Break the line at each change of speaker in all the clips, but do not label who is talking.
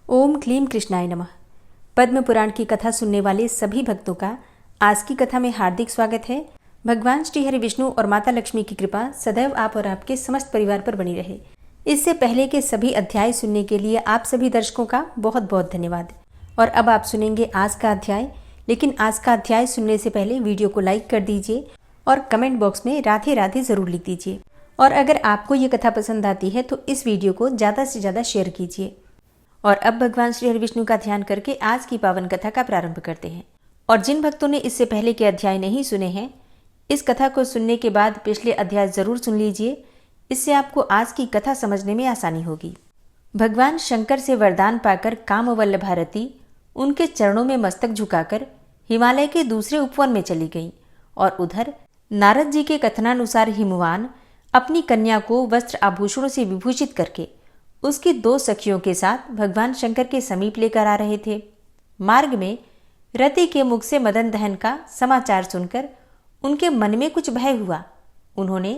ओम क्लीम कृष्णाय नमः। पद्म पुराण की कथा सुनने वाले सभी भक्तों का आज की कथा में हार्दिक स्वागत है। भगवान श्री हरि विष्णु और माता लक्ष्मी की कृपा सदैव आप और आपके समस्त परिवार पर बनी रहे। इससे पहले के सभी अध्याय सुनने के लिए आप सभी दर्शकों का बहुत बहुत धन्यवाद। और अब आप सुनेंगे आज का अध्याय, लेकिन आज का अध्याय सुनने से पहले वीडियो को लाइक कर दीजिए और कमेंट बॉक्स में राधे राधे जरूर लिख दीजिए। और अगर आपको ये कथा पसंद आती है तो इस वीडियो को ज़्यादा से ज़्यादा शेयर कीजिए। और अब भगवान श्री हरि विष्णु का ध्यान करके आज की पावन कथा का प्रारंभ करते हैं। और जिन भक्तों ने इससे पहले के अध्याय नहीं सुने हैं, इस कथा को सुनने के बाद पिछले अध्याय जरूर सुन लीजिए। इससे आपको आज की कथा समझने में आसानी होगी। भगवान शंकर से वरदान पाकर कामवल्लभ भारती उनके चरणों में मस्तक झुकाकर हिमालय के दूसरे उपवन में चली गई। और उधर नारद जी के कथनानुसार हिमवान अपनी कन्या को वस्त्र आभूषणों से विभूषित करके उसकी 2 सखियों के साथ भगवान शंकर के समीप लेकर आ रहे थे। मार्ग में रति के मुख से मदन दहन का समाचार सुनकर उनके मन में कुछ भय हुआ। उन्होंने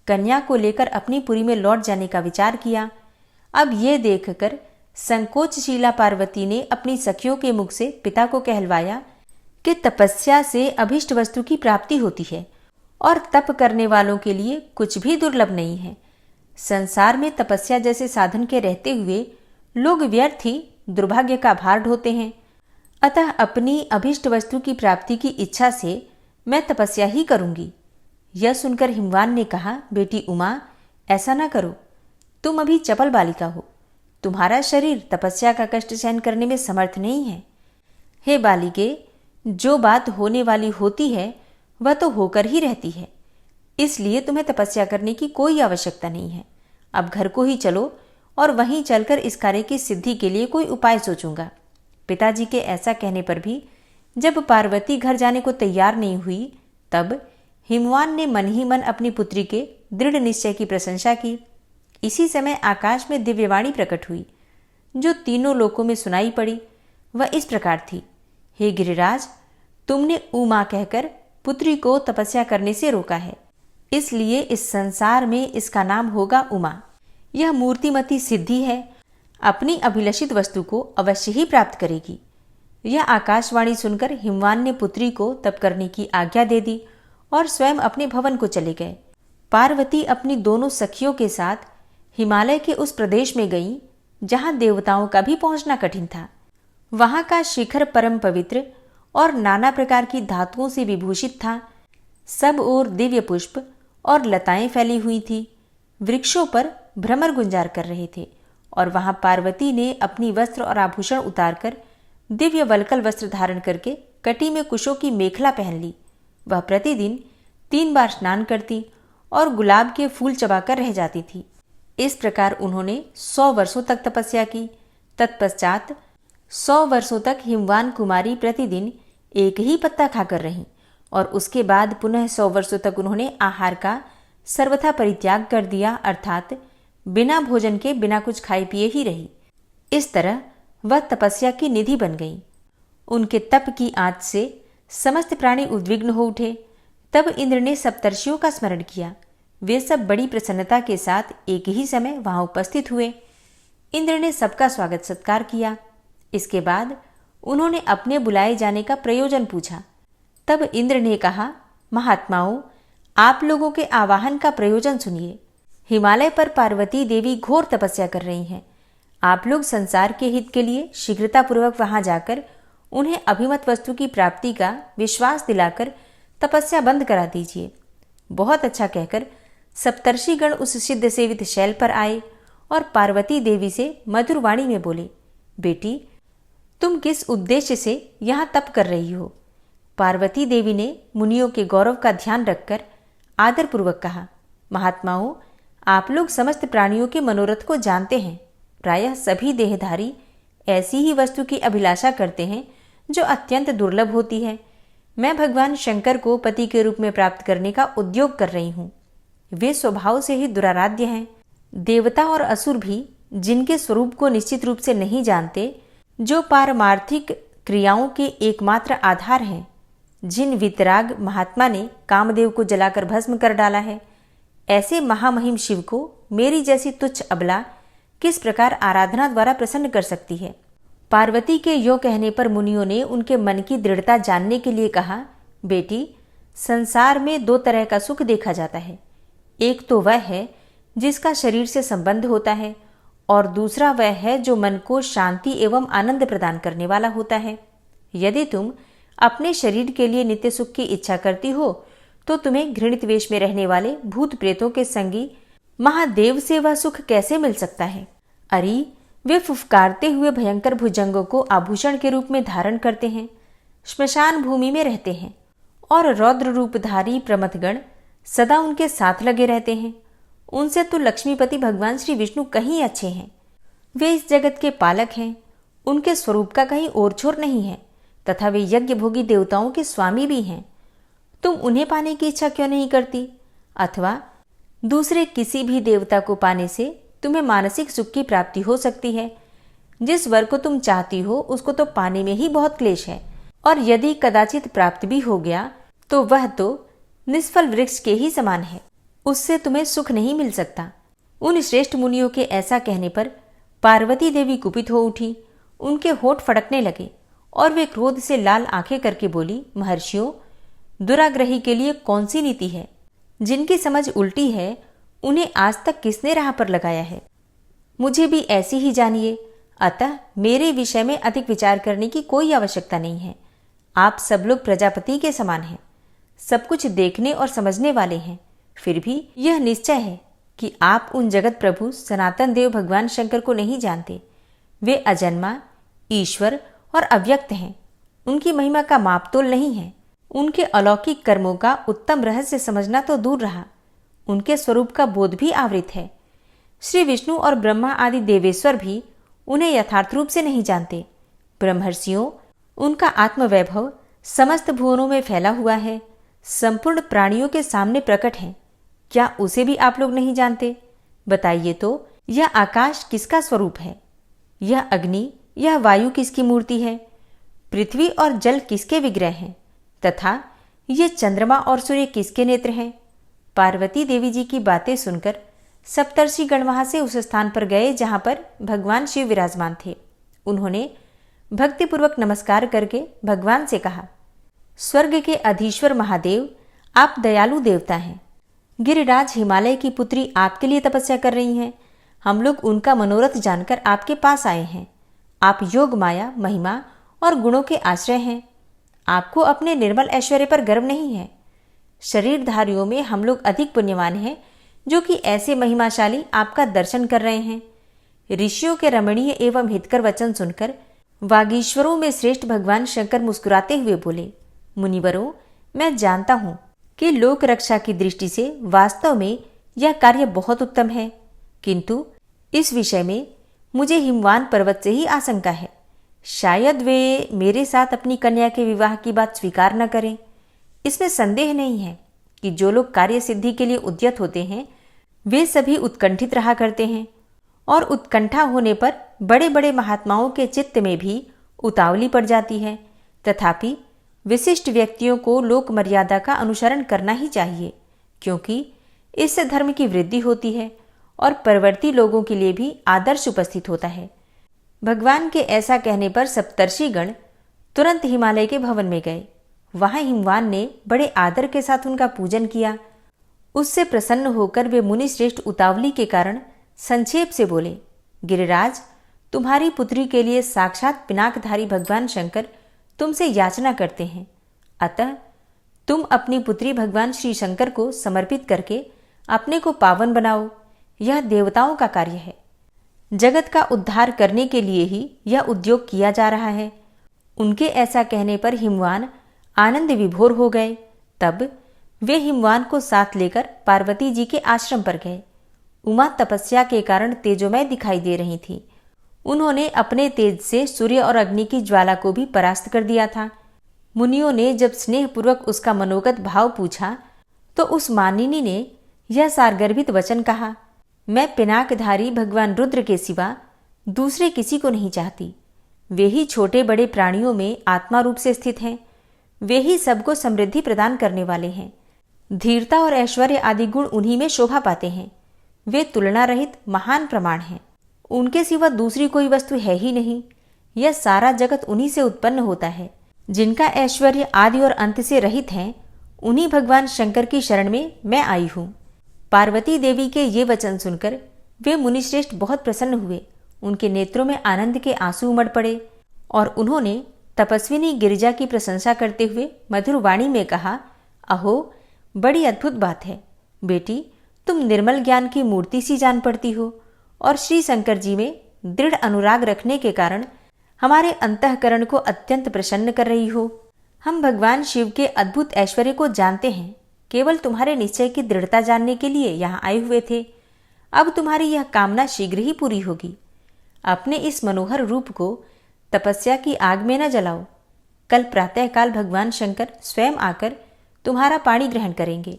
कन्या को लेकर अपनी पुरी में लौट जाने का विचार किया। अब ये देखकर संकोचशीला पार्वती ने अपनी सखियों के मुख से पिता को कहलवाया कि तपस्या से अभिष्ट वस्तु की प्राप्ति होती है और तप करने वालों के लिए कुछ भी दुर्लभ नहीं है। संसार में तपस्या जैसे साधन के रहते हुए लोग व्यर्थ ही दुर्भाग्य का भार ढोते हैं। अतः अपनी अभिष्ट वस्तु की प्राप्ति की इच्छा से मैं तपस्या ही करूंगी। यह सुनकर हिमवान ने कहा, बेटी उमा, ऐसा ना करो। तुम अभी चपल बालिका हो। तुम्हारा शरीर तपस्या का कष्ट सहन करने में समर्थ नहीं है। हे बालिके, जो बात होने वाली होती है वह तो होकर ही रहती है, इसलिए तुम्हें तपस्या करने की कोई आवश्यकता नहीं है। अब घर को ही चलो और वहीं चलकर इस कार्य की सिद्धि के लिए कोई उपाय सोचूंगा। पिताजी के ऐसा कहने पर भी जब पार्वती घर जाने को तैयार नहीं हुई, तब हिमवान ने मन ही मन अपनी पुत्री के दृढ़ निश्चय की प्रशंसा की। इसी समय आकाश में दिव्यवाणी प्रकट हुई, जो तीनों लोकों में सुनाई पड़ी। वह इस प्रकार थी, हे गिरिराज, तुमने उमा कहकर पुत्री को तपस्या करने से रोका है, इसलिए इस संसार में इसका नाम होगा उमा। यह मूर्तिमती सिद्धि है, अपनी अभिलषित वस्तु को अवश्य ही प्राप्त करेगी। यह आकाशवाणी सुनकर हिमवान ने पुत्री को तप करने की आज्ञा दे दी और स्वयं अपने भवन को चले गए। पार्वती अपनी दोनों सखियों के साथ हिमालय के उस प्रदेश में गई जहां देवताओं का भी पहुंचना कठिन था। वहां का शिखर परम पवित्र और नाना प्रकार की धातुओं से विभूषित था। सब ओर दिव्य पुष्प और लताएं फैली हुई थी। वृक्षों पर भ्रमर गुंजार कर रहे थे। और वहां पार्वती ने अपनी वस्त्र और आभूषण उतारकर दिव्य वल्कल वस्त्र धारण करके कटी में कुशों की मेखला पहन ली। वह प्रतिदिन 3 बार स्नान करती और गुलाब के फूल चबाकर रह जाती थी। इस प्रकार उन्होंने 100 वर्षों तक तपस्या की। तत्पश्चात 100 वर्षों तक हिमवान कुमारी प्रतिदिन एक ही पत्ता खाकर रहीं और उसके बाद पुनः 100 वर्षों तक उन्होंने आहार का सर्वथा परित्याग कर दिया, अर्थात बिना भोजन के बिना कुछ खाए पिए ही रही। इस तरह वह तपस्या की निधि बन गई। उनके तप की आंच से समस्त प्राणी उद्विग्न हो उठे। तब इंद्र ने सप्तर्षियों का स्मरण किया। वे सब बड़ी प्रसन्नता के साथ एक ही समय वहां उपस्थित हुए। इंद्र ने सबका स्वागत सत्कार किया। इसके बाद उन्होंने अपने बुलाए जाने का प्रयोजन पूछा। तब इंद्र ने कहा, महात्माओं, आप लोगों के आवाहन का प्रयोजन सुनिए। हिमालय पर पार्वती देवी घोर तपस्या कर रही हैं। आप लोग संसार के हित के लिए शीघ्रतापूर्वक वहां जाकर उन्हें अभिमत वस्तु की प्राप्ति का विश्वास दिलाकर तपस्या बंद करा दीजिए। बहुत अच्छा कहकर सप्तर्षिगण उस सिद्ध सेवित शैल पर आए और पार्वती देवी से मधुर वाणी में बोले, बेटी, तुम किस उद्देश्य से यहां तप कर रही हो? पार्वती देवी ने मुनियों के गौरव का ध्यान रखकर आदरपूर्वक कहा, महात्माओं, आप लोग समस्त प्राणियों के मनोरथ को जानते हैं। प्रायः सभी देहधारी ऐसी ही वस्तु की अभिलाषा करते हैं जो अत्यंत दुर्लभ होती है। मैं भगवान शंकर को पति के रूप में प्राप्त करने का उद्योग कर रही हूँ। वे स्वभाव से ही दुराराध्य हैं। देवता और असुर भी जिनके स्वरूप को निश्चित रूप से नहीं जानते, जो पारमार्थिक क्रियाओं के एकमात्र आधार हैं, जिन वितराग महात्मा ने कामदेव को जलाकर भस्म कर डाला है, ऐसे महामहिम शिव को मेरी जैसी तुच्छ अबला किस प्रकार आराधना द्वारा प्रसन्न कर सकती है? पार्वती के यो कहने पर मुनियों ने उनके मन की दृढ़ता जानने के लिए कहा, बेटी, संसार में दो तरह का सुख देखा जाता है। एक तो वह है जिसका शरीर से संबंध होता है और दूसरा वह है जो मन को शांति एवं आनंद प्रदान करने वाला होता है। यदि तुम अपने शरीर के लिए नित्य सुख की इच्छा करती हो तो तुम्हें घृणित वेश में रहने वाले भूत प्रेतों के संगी महादेव से वह सुख कैसे मिल सकता है? अरे, वे फुफकारते हुए भयंकर भुजंगों को आभूषण के रूप में धारण करते हैं, श्मशान भूमि में रहते हैं और रौद्र रूपधारी प्रमथगण सदा उनके साथ लगे रहते हैं। उनसे तो लक्ष्मीपति भगवान श्री विष्णु कहीं अच्छे हैं। वे इस जगत के पालक हैं, उनके स्वरूप का कहीं ओर छोर नहीं है तथा वे यज्ञ भोगी देवताओं के स्वामी भी हैं। तुम उन्हें पाने की इच्छा क्यों नहीं करती? अथवा दूसरे किसी भी देवता को पाने से तुम्हें मानसिक सुख की प्राप्ति हो सकती है। जिस वर को तुम चाहती हो उसको तो पाने में ही बहुत क्लेश है, और यदि कदाचित प्राप्त भी हो गया तो वह तो निष्फल वृक्ष के ही समान है, उससे तुम्हें सुख नहीं मिल सकता। उन श्रेष्ठ मुनियों के ऐसा कहने पर पार्वती देवी कुपित हो उठी। उनके होठ फड़कने लगे और वे क्रोध से लाल आंखें करके बोली, महर्षियों, दुराग्रही के लिए कौन सी नीति है? जिनकी समझ उल्टी है उन्हें आज तक किसने राह पर लगाया है? मुझे भी ऐसी ही जानिए, अतः मेरे विषय में अधिक विचार करने की कोई आवश्यकता नहीं है। आप सब लोग प्रजापति के समान हैं, सब कुछ देखने और समझने वाले हैं। फिर भी यह निश्चय है कि आप उन जगत प्रभु सनातन देव भगवान शंकर को नहीं जानते। वे अजन्मा, ईश्वर और अव्यक्त हैं। उनकी महिमा का मापतोल नहीं है। उनके अलौकिक कर्मों का उत्तम रहस्य समझना तो दूर रहा, उनके स्वरूप का बोध भी आवृत है। श्री विष्णु और ब्रह्मा आदि देवेश्वर भी उन्हें यथार्थ रूप से नहीं जानते। ब्रह्मर्षियों, उनका आत्मवैभव समस्त भुवनों में फैला हुआ है, संपूर्ण प्राणियों के सामने प्रकट है। क्या उसे भी आप लोग नहीं जानते? बताइए तो, यह आकाश किसका स्वरूप है? यह अग्नि, यह वायु किसकी मूर्ति है? पृथ्वी और जल किसके विग्रह हैं? तथा ये चंद्रमा और सूर्य किसके नेत्र हैं? पार्वती देवी जी की बातें सुनकर सप्तर्षि गण वहां से उस स्थान पर गए जहां पर भगवान शिव विराजमान थे। उन्होंने भक्तिपूर्वक नमस्कार करके भगवान से कहा, स्वर्ग के अधीश्वर महादेव, आप दयालु देवता हैं। गिरिराज हिमालय की पुत्री आपके लिए तपस्या कर रही हैं। हम लोग उनका मनोरथ जानकर आपके पास आए हैं। आप योग माया, महिमा और गुणों के आश्रय हैं। आपको अपने निर्मल ऐश्वर्य पर गर्व नहीं है। शरीरधारियों में हम लोग अधिक पुण्यवान हैं जो कि ऐसे महिमाशाली आपका दर्शन कर रहे हैं। ऋषियों के रमणीय एवं हितकर वचन सुनकर वागीश्वरों में श्रेष्ठ भगवान शंकर मुस्कुराते हुए बोले, मुनिवरों, मैं जानता हूं कि लोक रक्षा की दृष्टि से वास्तव में यह कार्य बहुत उत्तम है, किंतु इस विषय में मुझे हिमवान पर्वत से ही आशंका है। शायद वे मेरे साथ अपनी कन्या के विवाह की बात स्वीकार न करें। इसमें संदेह नहीं है कि जो लोग कार्य सिद्धि के लिए उद्यत होते हैं वे सभी उत्कंठित रहा करते हैं, और उत्कंठा होने पर बड़े बड़े महात्माओं के चित्त में भी उतावली पड़ जाती है। तथापि विशिष्ट व्यक्तियों को लोक मर्यादा का अनुसरण करना ही चाहिए, क्योंकि इससे धर्म की वृद्धि होती है और परवर्ती लोगों के लिए भी आदर्श उपस्थित होता है। भगवान के ऐसा कहने पर सप्तर्षिगण तुरंत हिमालय के भवन में गए। वहां हिमवान ने बड़े आदर के साथ उनका पूजन किया। उससे प्रसन्न होकर वे मुनि श्रेष्ठ उतावली के कारण संक्षेप से बोले, गिरिराज, तुम्हारी पुत्री के लिए साक्षात पिनाकधारी भगवान शंकर तुमसे याचना करते हैं। अतः तुम अपनी पुत्री भगवान श्री शंकर को समर्पित करके अपने को पावन बनाओ। यह देवताओं का कार्य है। जगत का उद्धार करने के लिए ही यह उद्योग किया जा रहा है। उनके ऐसा कहने पर हिमवान आनंद विभोर हो गए। तब वे हिमवान को साथ लेकर पार्वती जी के आश्रम पर गए। उमा तपस्या के कारण तेजोमय दिखाई दे रही थी। उन्होंने अपने तेज से सूर्य और अग्नि की ज्वाला को भी परास्त कर दिया था। मुनियों ने जब स्नेहपूर्वक उसका मनोगत भाव पूछा तो उस मानिनी ने यह सारगर्भित वचन कहा, मैं पिनाकधारी भगवान रुद्र के सिवा दूसरे किसी को नहीं चाहती। वे ही छोटे बड़े प्राणियों में आत्मा रूप से स्थित हैं। वे ही सबको समृद्धि प्रदान करने वाले हैं। धीरता और ऐश्वर्य आदि गुण उन्हीं में शोभा पाते हैं। वे तुलना रहित महान प्रमाण हैं। उनके सिवा दूसरी कोई वस्तु है ही नहीं। यह सारा जगत उन्हीं से उत्पन्न होता है। जिनका ऐश्वर्य आदि और अंत से रहित है, उन्हीं भगवान शंकर की शरण में मैं आई हूँ। पार्वती देवी के ये वचन सुनकर वे मुनिश्रेष्ठ बहुत प्रसन्न हुए। उनके नेत्रों में आनंद के आंसू उमड़ पड़े और उन्होंने तपस्विनी गिरिजा की प्रशंसा करते हुए मधुर वाणी में कहा, अहो, बड़ी अद्भुत बात है बेटी, तुम निर्मल ज्ञान की मूर्ति सी जान पड़ती हो और श्री शंकर जी में दृढ़ अनुराग रखने के कारण हमारे अंतःकरण को अत्यंत प्रसन्न कर रही हो। हम भगवान शिव के अद्भुत ऐश्वर्य को जानते हैं, केवल तुम्हारे निश्चय की दृढ़ता जानने के लिए यहाँ आए हुए थे। अब तुम्हारी यह कामना शीघ्र ही पूरी होगी। अपने इस मनोहर रूप को तपस्या की आग में न जलाओ। कल प्रातःकाल भगवान शंकर स्वयं आकर तुम्हारा पाणी ग्रहण करेंगे।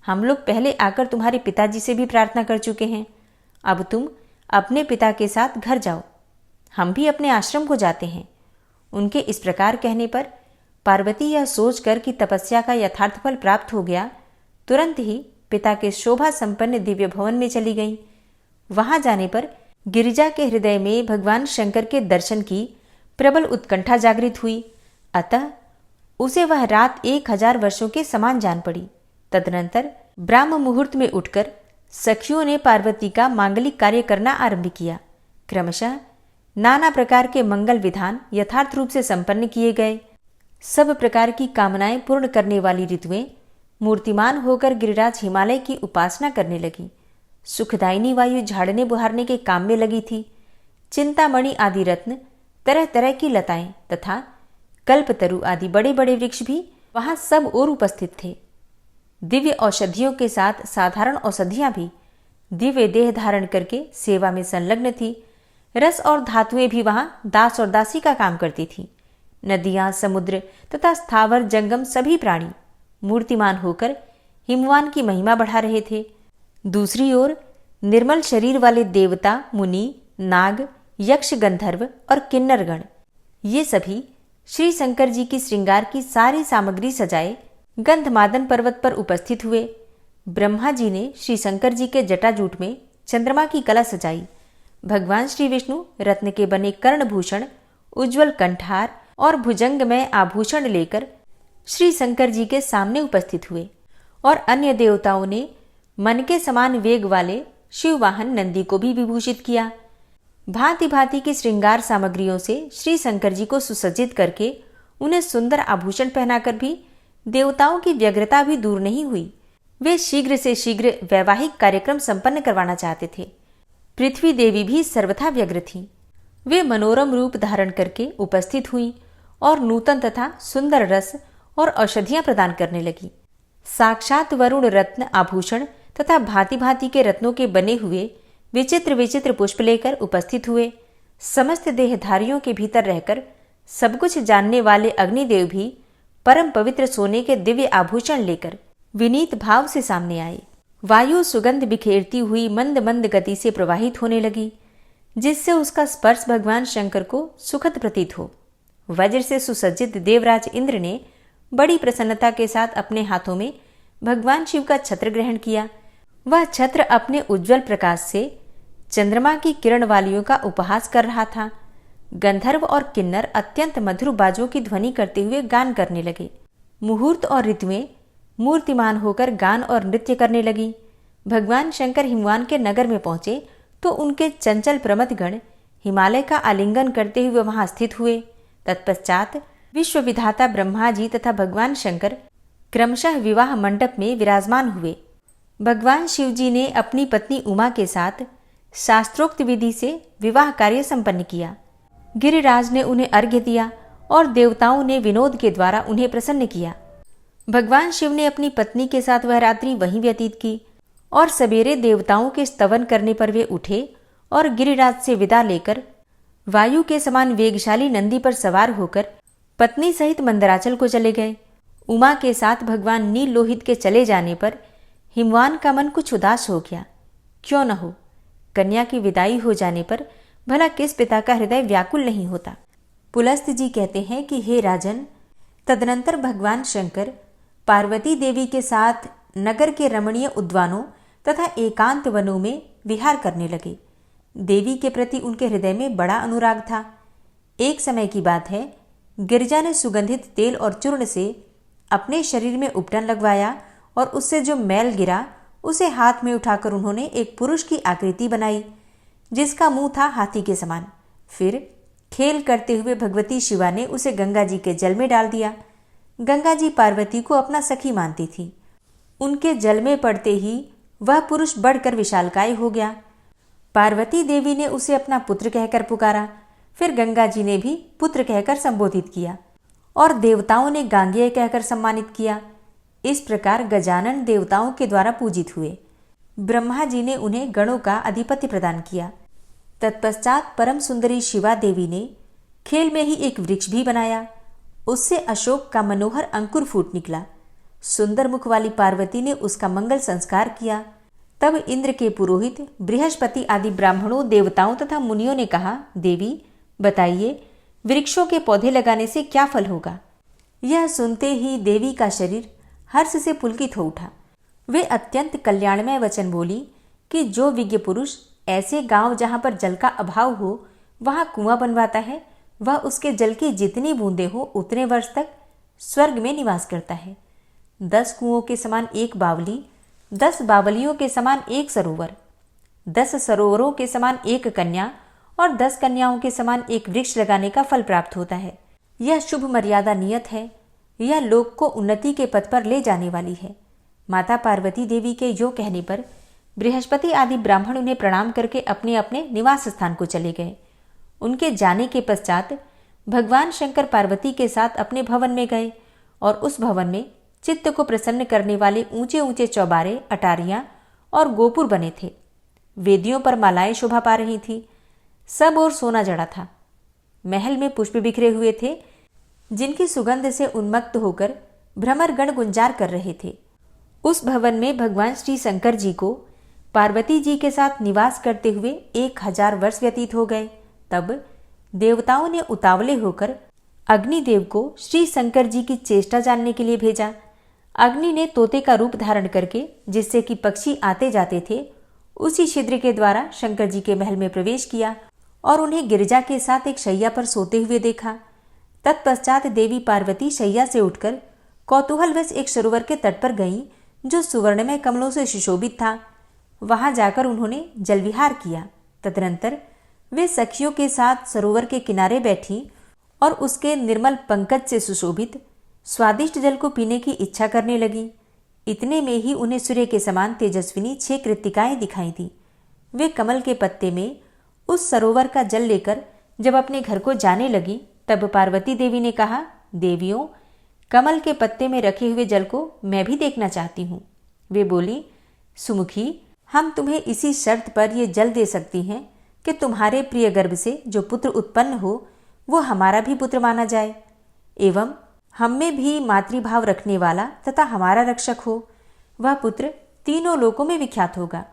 हम लोग पहले आकर तुम्हारे पिताजी से भी प्रार्थना कर चुके हैं। अब तुम अपने पिता के साथ घर जाओ, हम भी अपने आश्रम को जाते हैं। उनके इस प्रकार कहने पर पार्वती यह सोचकर कि तपस्या का यथार्थ फल प्राप्त हो गया, तुरंत ही पिता के शोभा संपन्न दिव्य भवन में चली गई। वहां जाने पर गिरिजा के हृदय में भगवान शंकर के दर्शन की प्रबल उत्कंठा जागृत हुई, अतः उसे वह रात 1000 वर्षों के समान जान पड़ी। तदनंतर ब्राह्म मुहूर्त में उठकर सखियों ने पार्वती का मांगलिक कार्य करना आरंभ किया। क्रमशः नाना प्रकार के मंगल विधान यथार्थ रूप से संपन्न किए गए। सब प्रकार की कामनाएं पूर्ण करने वाली ऋतुएं मूर्तिमान होकर गिरिराज हिमालय की उपासना करने लगी। सुखदायिनी वायु झाड़ने बुहारने के काम में लगी थी। चिंतामणि आदि रत्न, तरह तरह की लताएं तथा कल्पतरु आदि बड़े बड़े वृक्ष भी वहां सब ओर उपस्थित थे। दिव्य औषधियों के साथ साधारण औषधियां भी दिव्य देह धारण करके सेवा में संलग्न थी। रस और धातुएं भी वहां दास और दासी का काम करती थी। नदियां, समुद्र तथा स्थावर जंगम सभी प्राणी मूर्तिमान होकर हिमवान की महिमा बढ़ा रहे थे। दूसरी ओर निर्मल शरीर वाले देवता, मुनि, नाग, यक्ष, गंधर्व और किन्नरगण, ये सभी श्री शंकर जी की श्रृंगार की सारी सामग्री सजाए गंधमादन पर्वत पर उपस्थित हुए। ब्रह्मा जी ने श्री शंकर जी के जटाजूट में चंद्रमा की कला सजाई। भगवान श्री विष्णु रत्न के बने कर्णभूषण, उज्ज्वल कंठार और भुजंगमय आभूषण लेकर श्री शंकर जी के सामने उपस्थित हुए और अन्य देवताओं ने मन के समान वेग वाले शिव वाहन नंदी को भी विभूषित किया। भांति भांति की श्रृंगार सामग्रियों से श्री शंकर जी को सुसज्जित करके उन्हें सुंदर आभूषण पहनाकर भी देवताओं की व्यग्रता भी दूर नहीं हुई। वे शीघ्र से शीघ्र वैवाहिक कार्यक्रम संपन्न करवाना चाहते थे। पृथ्वी देवी भी सर्वथा व्यग्र थीं। वे मनोरम रूप धारण करके उपस्थित हुईं और नूतन तथा सुंदर रस और औषधियां प्रदान करने लगी। साक्षात वरुण रत्न आभूषण तथा भांति भांति के रत्नों के बने हुए विचित्र विचित्र पुष्प लेकर उपस्थित हुए। समस्त देहधारियों के भीतर रहकर सब कुछ जानने वाले अग्निदेव भी परम पवित्र सोने के दिव्य आभूषण लेकर विनीत भाव से सामने आए। वायु सुगंध बिखेरती हुई मंद मंद गति से प्रवाहित होने लगी, जिससे उसका स्पर्श भगवान शंकर को सुखद प्रतीत हो। वज्र से सुसज्जित देवराज इंद्र ने बड़ी प्रसन्नता के साथ अपने हाथों में भगवान शिव का छत्र ग्रहण किया। वह छत्र अपने उज्जवल प्रकाश से चंद्रमा की किरण वालियों का उपहास कर रहा था। गंधर्व और किन्नर अत्यंत मधुर बाजों की ध्वनि करते हुए गान करने लगे। मुहूर्त और ऋतुएं मूर्तिमान होकर गान और नृत्य करने लगी। भगवान शंकर हिमवान के नगर में पहुंचे तो उनके चंचल प्रमथगण हिमालय का आलिंगन करते हुए वहां स्थित हुए। तत्पश्चात विश्व विधाता ब्रह्मा जी तथा भगवान शंकर क्रमशः विवाह मंडप में विराजमान हुए। भगवान शिव जी ने अपनी पत्नी उमा के साथ शास्त्रोक्त विधि से विवाह कार्य संपन्न किया। गिरिराज ने उन्हें अर्घ्य दिया और देवताओं ने विनोद के द्वारा उन्हें प्रसन्न किया। भगवान शिव ने अपनी पत्नी के साथ वह रात्रि वहीं व्यतीत की और सवेरे देवताओं के स्तवन करने पर वे उठे और गिरिराज से विदा लेकर वायु के समान वेगशाली नंदी पर सवार होकर पत्नी सहित मंदराचल को चले गए। उमा के साथ भगवान नील लोहित के चले जाने पर हिमवान का मन कुछ उदास हो गया। क्यों न हो, कन्या की विदाई हो जाने पर भला किस पिता का हृदय व्याकुल नहीं होता। पुलस्त जी कहते हैं कि हे राजन, तदनंतर भगवान शंकर पार्वती देवी के साथ नगर के रमणीय उद्यानों तथा एकांत वनों में विहार करने लगे। देवी के प्रति उनके हृदय में बड़ा अनुराग था। एक समय की बात है, गिरिजा ने सुगंधित तेल और चूर्ण से अपने शरीर में उपटन लगवाया और उससे जो मैल गिरा उसे हाथ में उठाकर उन्होंने एक पुरुष की आकृति बनाई जिसका मुंह था हाथी के समान। फिर खेल करते हुए भगवती शिवा ने उसे गंगा जी के जल में डाल दिया। गंगा जी पार्वती को अपना सखी मानती थी। उनके जल में पड़ते ही वह पुरुष बढ़कर विशालकाय हो गया। पार्वती देवी ने उसे अपना पुत्र कहकर पुकारा। फिर गंगा जी ने भी पुत्र कहकर संबोधित किया और देवताओं ने गांगेय कहकर सम्मानित किया। इस प्रकार गजानन देवताओं के द्वारा पूजित हुए। ब्रह्मा जी ने उन्हें गणों का अधिपति प्रदान किया। तत्पश्चात परम सुंदरी शिवा देवी ने खेल में ही एक वृक्ष भी बनाया। उससे अशोक का मनोहर अंकुर फूट निकला। सुंदर मुख वाली पार्वती ने उसका मंगल संस्कार किया। तब इंद्र के पुरोहित, बृहस्पति आदि ब्राह्मणों, देवताओं तथा मुनियों ने कहा, देवी बताइए, वृक्षों के पौधे लगाने से क्या फल होगा? यह सुनते ही देवी का शरीर हर्ष से पुलकित हो उठा। वे अत्यंत कल्याणमय वचन बोली कि जो विज्ञ पुरुष ऐसे गांव जहां पर जल का अभाव हो वहां कुआं बनवाता है, वह उसके जल की जितनी बूंदें हो उतने वर्ष तक स्वर्ग में निवास करता है। 10 कुओं के समान एक बावली, 10 बावलियों के समान एक सरोवर, 10 सरोवरों के समान एक कन्या और 10 कन्याओं के समान एक वृक्ष लगाने का फल प्राप्त होता है। यह शुभ मर्यादा नियत है। यह लोक को उन्नति के पथ पर ले जाने वाली है। माता पार्वती देवी के यो कहने पर बृहस्पति आदि ब्राह्मण उन्हें प्रणाम करके अपने अपने निवास स्थान को चले गए। उनके जाने के पश्चात भगवान शंकर पार्वती के साथ अपने भवन में गए और उस भवन में चित्त को प्रसन्न करने वाले ऊंचे ऊंचे चौबारे, अटारियां और गोपुर बने थे। वेदियों पर मालाएं शोभा पा रही थी। सब ओर सोना जड़ा था। महल में पुष्प बिखरे हुए थे जिनकी सुगंध से उन्मत्त होकर भ्रमरगण गुंजार कर रहे थे। उस भवन में भगवान श्री शंकर जी को पार्वती जी के साथ निवास करते हुए 1000 वर्ष व्यतीत हो गए। तब देवताओं ने उतावले होकर अग्निदेव को श्री शंकर जी की चेष्टा जानने के लिए भेजा। अग्नि ने तोते का रूप धारण करके, जिससे कि पक्षी आते जाते थे, उसी छिद्र के द्वारा शंकर जी के महल में प्रवेश किया और उन्हें गिरिजा के साथ एक शैया पर सोते हुए देखा। तत्पश्चात देवी पार्वती शैया से उठकर कौतूहलवश एक सरोवर के तट पर गईं, जो सुवर्णमय कमलों से सुशोभित था। वहां जाकर उन्होंने जल विहार किया। तदनंतर वे सखियों के साथ सरोवर के किनारे बैठी और उसके निर्मल पंकज से सुशोभित स्वादिष्ट जल को पीने की इच्छा करने लगी। इतने में ही उन्हें सूर्य के समान तेजस्विनी 6 कृत्तिकाएं दिखाई दी। वे कमल के पत्ते में उस सरोवर का जल लेकर जब अपने घर को जाने लगी, तब पार्वती देवी ने कहा, देवियों, कमल के पत्ते में रखे हुए जल को मैं भी देखना चाहती हूँ। वे बोली, सुमुखी, हम तुम्हें इसी शर्त पर ये जल दे सकती हैं कि तुम्हारे प्रिय गर्भ से जो पुत्र उत्पन्न हो वो हमारा भी पुत्र माना जाए एवं हम में भी मातृभाव रखने वाला तथा हमारा रक्षक हो। वह पुत्र तीनों लोकों में विख्यात होगा।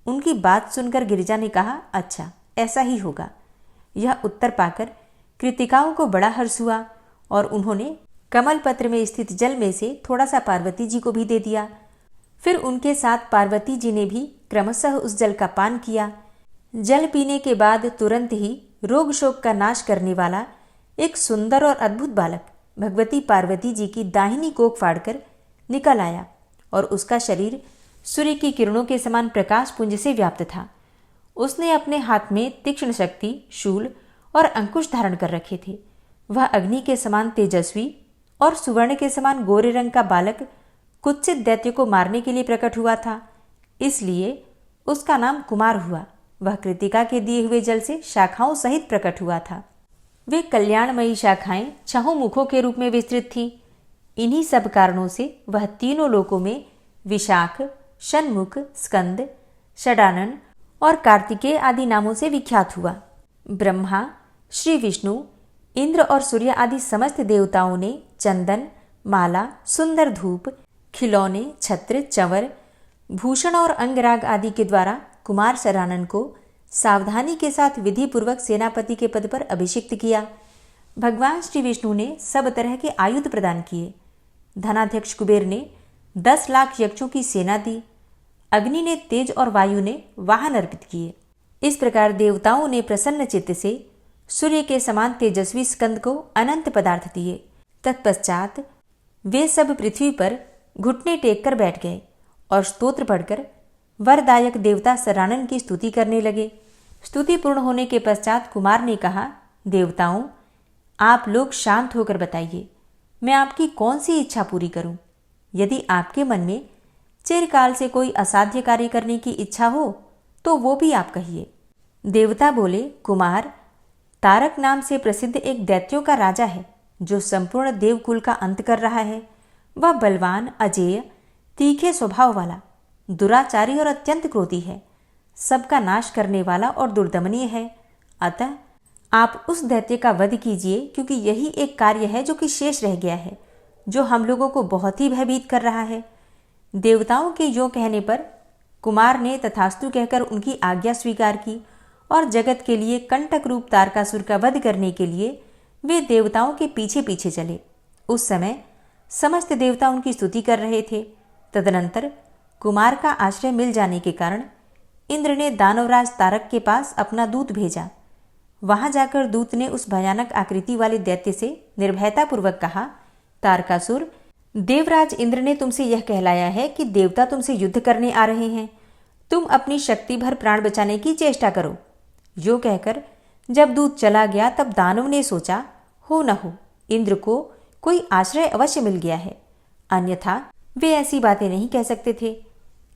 उनकी बात सुनकर गिरिजा ने कहा, अच्छा, ऐसा ही होगा। यह उत्तर पाकर कृतिकाओं को बड़ा हर्ष हुआ और उन्होंने कमल पत्र में स्थित जल में से थोड़ा सा पार्वती जी को भी दे दिया। फिर उनके साथ पार्वती जी ने भी क्रमशः उस जल का पान किया। जल पीने के बाद तुरंत ही रोग शोक का नाश करने वाला एक सुंदर और अद्भुत बालक भगवती पार्वती जी की दाहिनी कोख फाड़कर निकल आया और उसका शरीर सूर्य की किरणों के समान प्रकाश पुंज से व्याप्त था। उसने अपने हाथ में तीक्ष्ण शक्ति, शूल और अंकुश धारण कर रखे थे। वह अग्नि के समान तेजस्वी और सुवर्ण के समान गोरे रंग का बालक कुत्सित दैत्य को मारने के लिए प्रकट हुआ था, इसलिए उसका नाम कुमार हुआ। वह कृतिका के दिए हुए जल से शाखाओं सहित प्रकट हुआ था। वे कल्याणमयी शाखाएं 6 मुखों के रूप में विस्तृत थीं। इन्हीं सब कारणों से वह तीनों लोकों में विशाख, षण्मुख, स्कंद, षडानन और कार्तिकेय आदि नामों से विख्यात हुआ। ब्रह्मा, श्री विष्णु, इंद्र और सूर्य आदि समस्त देवताओं ने चंदन, माला, सुंदर धूप, खिलौने, छत्र, चंवर, भूषण और अंगराग आदि के द्वारा कुमार शरानन को सावधानी के साथ विधि पूर्वक सेनापति के पद पर अभिषिक्त किया। भगवान श्री विष्णु ने सब तरह के आयुध प्रदान किए। धनाध्यक्ष कुबेर ने 10 लाख यक्षों की सेना दी। अग्नि ने तेज और वायु ने वाहन अर्पित किए। इस प्रकार देवताओं ने प्रसन्न चित्त से सूर्य के समान तेजस्वी स्कंद को अनंत पदार्थ दिए। तत्पश्चात वे सब पृथ्वी पर घुटने टेक कर बैठ गए और स्तोत्र पढ़कर वरदायक देवता सरानन की स्तुति करने लगे। स्तुति पूर्ण होने के पश्चात कुमार ने कहा, देवताओं, आप लोग शांत होकर बताइए, मैं आपकी कौन सी इच्छा पूरी करूं? यदि आपके मन में चिरकाल से कोई असाध्य कार्य करने की इच्छा हो तो वो भी आप कहिए। देवता बोले, कुमार, तारक नाम से प्रसिद्ध एक दैत्यों का राजा है जो संपूर्ण देवकुल का अंत कर रहा है। वह बलवान, अजेय, तीखे स्वभाव वाला, दुराचारी और अत्यंत क्रोधी है, सबका नाश करने वाला और दुर्दमनीय है। अतः आप उस दैत्य का वध कीजिए, क्योंकि यही एक कार्य है जो कि शेष रह गया है, जो हम लोगों को बहुत ही भयभीत कर रहा है। देवताओं के यूं कहने पर कुमार ने तथास्तु कहकर उनकी आज्ञा स्वीकार की और जगत के लिए कंटक रूप तारकासुर का वध करने के लिए वे देवताओं के पीछे पीछे चले। उस समय समस्त देवता उनकी स्तुति कर रहे थे। तदनंतर कुमार का आश्रय मिल जाने के कारण इंद्र ने दानवराज तारक के पास अपना दूत भेजा। वहां जाकर दूत ने उस भयानक आकृति वाले दैत्य से निर्भयतापूर्वक कहा, तारकासुर, देवराज इंद्र ने तुमसे यह कहलाया है कि देवता तुमसे युद्ध करने आ रहे हैं, तुम अपनी शक्ति भर प्राण बचाने की चेष्टा करो। यो कहकर जब दूत चला गया तब दानव ने सोचा, हो न हो इंद्र को कोई आश्रय अवश्य मिल गया है, अन्यथा वे ऐसी बातें नहीं कह सकते थे।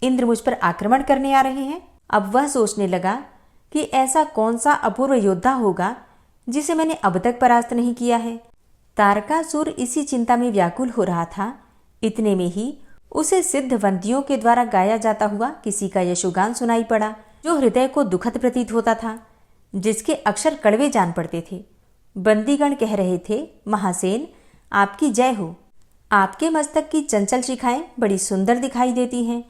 इंद्र मुझ पर आक्रमण करने आ रहे हैं। अब वह सोचने लगा कि ऐसा कौन सा अपूर्व योद्धा होगा जिसे मैंने अब तक परास्त नहीं किया है। तारकासुर इसी चिंता में व्याकुल हो रहा था। इतने में ही उसे सिद्धवंतियों के द्वारा गाया जाता हुआ किसी का यशोगान सुनाई पड़ा, जो हृदय को दुखद प्रतीत होता था, जिसके अक्षर कड़वे जान पड़ते थे। बंदीगण कह रहे थे, महासेन, आपकी जय हो। आपके मस्तक की चंचल शिखाएं बड़ी सुंदर दिखाई देती हैं।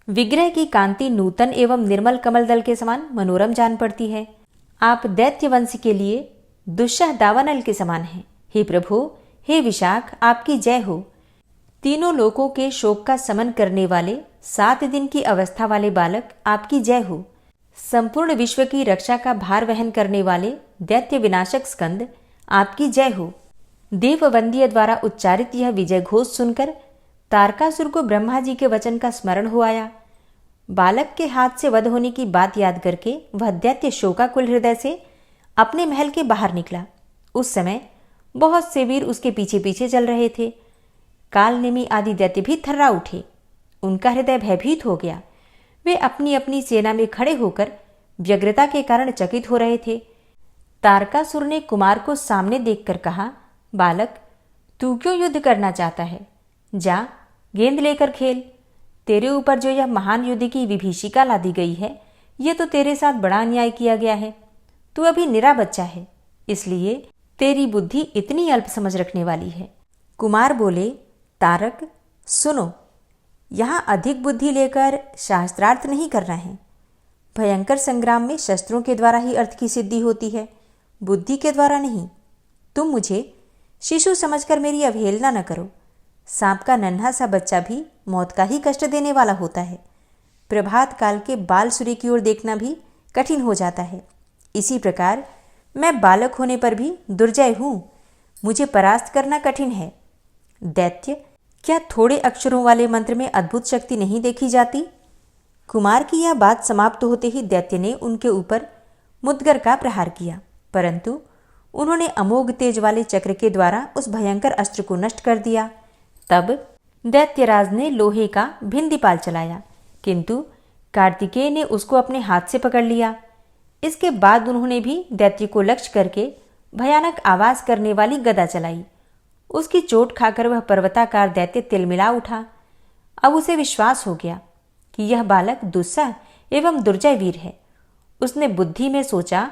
विग्रह की कांति नूतन एवं निर्मल कमल दल के समान मनोरम जान पड़ती है। आप दैत्य वंश के लिए दुस्सह दावानल के समान हैं। हे प्रभु, हे विशाख, आपकी जय हो। तीनों लोकों के शोक का समन करने वाले 7 दिन की अवस्था वाले बालक, आपकी जय हो। संपूर्ण विश्व की रक्षा का भार वहन करने वाले दैत्य विनाशक स्कंद, आपकी जय हो। देववंद्य द्वारा उच्चारित यह विजय घोष सुनकर तारकासुर को ब्रह्मा जी के वचन का स्मरण हो आया। बालक के हाथ से वध होने की बात याद करके वह दैत्य शोकाकुल हृदय से अपने महल के बाहर निकला। उस समय बहुत से वीर उसके पीछे पीछे चल रहे थे। कालनेमी आदि दैत्य भी थर्रा उठे। उनका हृदय भयभीत हो गया। वे अपनी अपनी सेना में खड़े होकर व्यग्रता के कारण चकित हो रहे थे। तारकासुर ने कुमार को सामने देखकर कहा, बालक, तू क्यों युद्ध करना चाहता है? जा, गेंद लेकर खेल। तेरे ऊपर जो यह महान युद्ध की विभीषिका लादी गई है, यह तो तेरे साथ बड़ा अन्याय किया गया है। तू अभी निरा बच्चा है, इसलिए तेरी बुद्धि इतनी अल्प समझ रखने वाली है। कुमार बोले, तारक, सुनो, यहाँ अधिक बुद्धि लेकर शास्त्रार्थ नहीं करना है। भयंकर संग्राम में शस्त्रों के द्वारा ही अर्थ की सिद्धि होती है, बुद्धि के द्वारा नहीं। तुम मुझे शिशु समझकर मेरी अवहेलना न करो। सांप का नन्हा सा बच्चा भी मौत का ही कष्ट देने वाला होता है। प्रभात काल के बाल सूर्य की ओर देखना भी कठिन हो जाता है। इसी प्रकार मैं बालक होने पर भी दुर्जय हूँ, मुझे परास्त करना कठिन है। दैत्य, क्या थोड़े अक्षरों वाले मंत्र में अद्भुत शक्ति नहीं देखी जाती? कुमार की यह बात समाप्त होते ही दैत्य ने उनके ऊपर मुद्गर का प्रहार किया, परंतु उन्होंने अमोघ तेज वाले चक्र के द्वारा उस भयंकर अस्त्र को नष्ट कर दिया। तब दैत्यराज ने लोहे का भिंदीपाल चलाया, किंतु कार्तिकेय ने उसको अपने हाथ से पकड़ लिया। इसके बाद उन्होंने भी दैत्य को लक्ष्य करके भयानक आवाज करने वाली गदा चलाई। उसकी चोट खाकर वह पर्वताकार दैत्य तिलमिला उठा। अब उसे विश्वास हो गया कि यह बालक दुस्सह एवं दुर्जय वीर है। उसने बुद्धि में सोचा,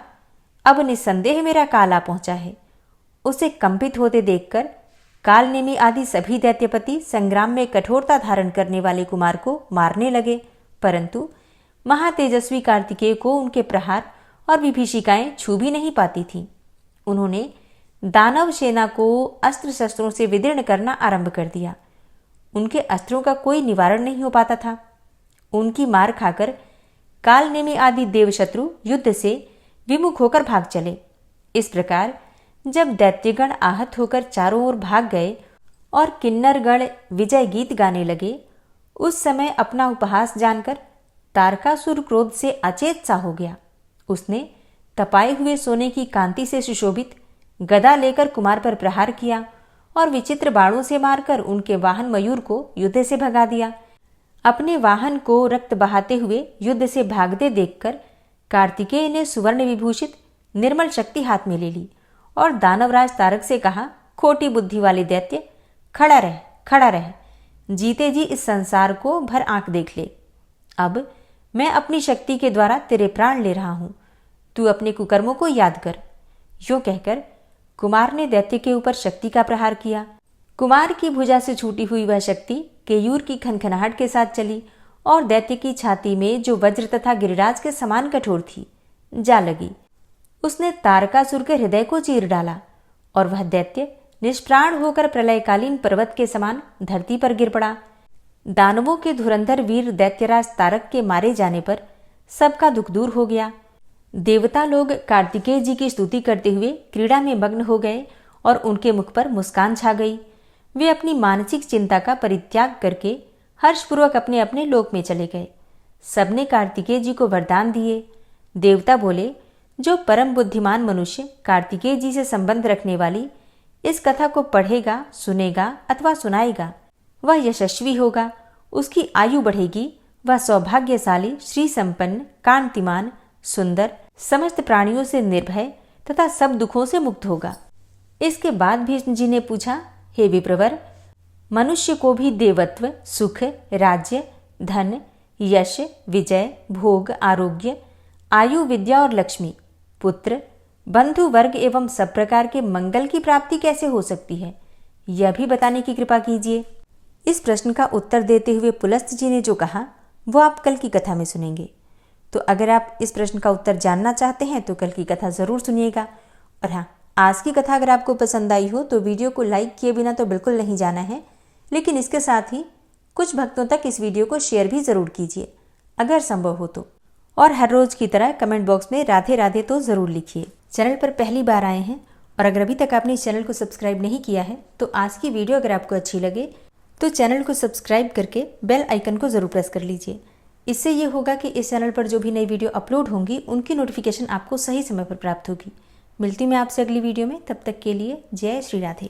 अब निस्संदेह मेरा काल आ पहुंचा है। उसे कंपित होते देखकर कालनेमी आदि सभी दैत्यपति संग्राम में कठोरता धारण करने वाले कुमार को मारने लगे, परंतु महातेजस्वी कार्तिकेय को उनके प्रहार और विभीषिकाएं छू भी नहीं पाती थीं। उन्होंने दानव सेना को अस्त्र शस्त्रों से विदीर्ण करना आरंभ कर दिया। उनके अस्त्रों का कोई निवारण नहीं हो पाता था। उनकी मार खाकर कालनेमी आदि देवशत्रु युद्ध से विमुख होकर भाग चले। इस प्रकार जब दैत्यगण आहत होकर चारों ओर भाग गए और किन्नरगण विजय गीत गाने लगे, उस समय अपना उपहास जानकर तारकासुर क्रोध से अचेत सा हो गया। उसने तपाए हुए सोने की कांति से सुशोभित गदा लेकर कुमार पर प्रहार किया और विचित्र बाणों से मारकर उनके वाहन मयूर को युद्ध से भगा दिया। अपने वाहन को रक्त बहाते हुए युद्ध से भागते देखकर कार्तिकेय ने सुवर्ण विभूषित निर्मल शक्ति हाथ में ले ली और दानवराज तारक से कहा, खोटी बुद्धि वाले दैत्य, खड़ा रह, खड़ा रह, जीते जी इस संसार को भर आंख देख ले। अब मैं अपनी शक्ति के द्वारा तेरे प्राण ले रहा हूं, तू अपने कुकर्मों को याद कर। यो कहकर कुमार ने दैत्य के ऊपर शक्ति का प्रहार किया। कुमार की भुजा से छूटी हुई वह शक्ति केयूर की खनखनाहट के साथ चली और दैत्य की छाती में, जो वज्र तथा गिरिराज के समान कठोर थी, जा लगी। उसने तारकासुर के हृदय को चीर डाला और वह दैत्य निष्प्राण होकर प्रलयकालीन पर्वत के समान धरती पर गिर पड़ा। दानवों के धुरंधर वीर दैत्यराज तारक के मारे जाने पर सबका दुख दूर हो गया। देवता लोग कार्तिकेय जी की स्तुति करते हुए क्रीड़ा में मग्न हो गए और उनके मुख पर मुस्कान छा गई। वे अपनी मानसिक चिंता का परित्याग करके हर्षपूर्वक अपने अपने लोक में चले गए। सबने कार्तिकेय जी को वरदान दिए। देवता बोले, जो परम बुद्धिमान मनुष्य कार्तिकेय जी से संबंध रखने वाली इस कथा को पढ़ेगा, सुनेगा अथवा सुनाएगा, वह यशस्वी होगा, उसकी आयु बढ़ेगी, वह सौभाग्यशाली, श्री संपन्न, कांतिमान, सुंदर, समस्त प्राणियों से निर्भय तथा सब दुखों से मुक्त होगा। इसके बाद भीष्म जी ने पूछा, हे विप्रवर, मनुष्य को भी देवत्व, सुख, राज्य, धन, यश, विजय, भोग, आरोग्य, आयु, विद्या और लक्ष्मी, पुत्र, बंधु वर्ग एवं सब प्रकार के मंगल की प्राप्ति कैसे हो सकती है, यह भी बताने की कृपा कीजिए। इस प्रश्न का उत्तर देते हुए पुलस्त जी ने जो कहा वो आप कल की कथा में सुनेंगे। तो अगर आप इस प्रश्न का उत्तर जानना चाहते हैं तो कल की कथा ज़रूर सुनिएगा। और हाँ, आज की कथा अगर आपको पसंद आई हो तो वीडियो को लाइक किए बिना तो बिल्कुल नहीं जाना है, लेकिन इसके साथ ही कुछ भक्तों तक इस वीडियो को शेयर भी ज़रूर कीजिए अगर संभव हो तो। और हर रोज़ की तरह कमेंट बॉक्स में राधे राधे तो ज़रूर लिखिए। चैनल पर पहली बार आए हैं और अगर अभी तक आपने इस चैनल को सब्सक्राइब नहीं किया है तो आज की वीडियो अगर आपको अच्छी लगे तो चैनल को सब्सक्राइब करके बेल आइकन को ज़रूर प्रेस कर लीजिए। इससे ये होगा कि इस चैनल पर जो भी नई वीडियो अपलोड होंगी उनकी नोटिफिकेशन आपको सही समय पर प्राप्त होगी। मिलती मैं आपसे अगली वीडियो में, तब तक के लिए जय श्री राधे।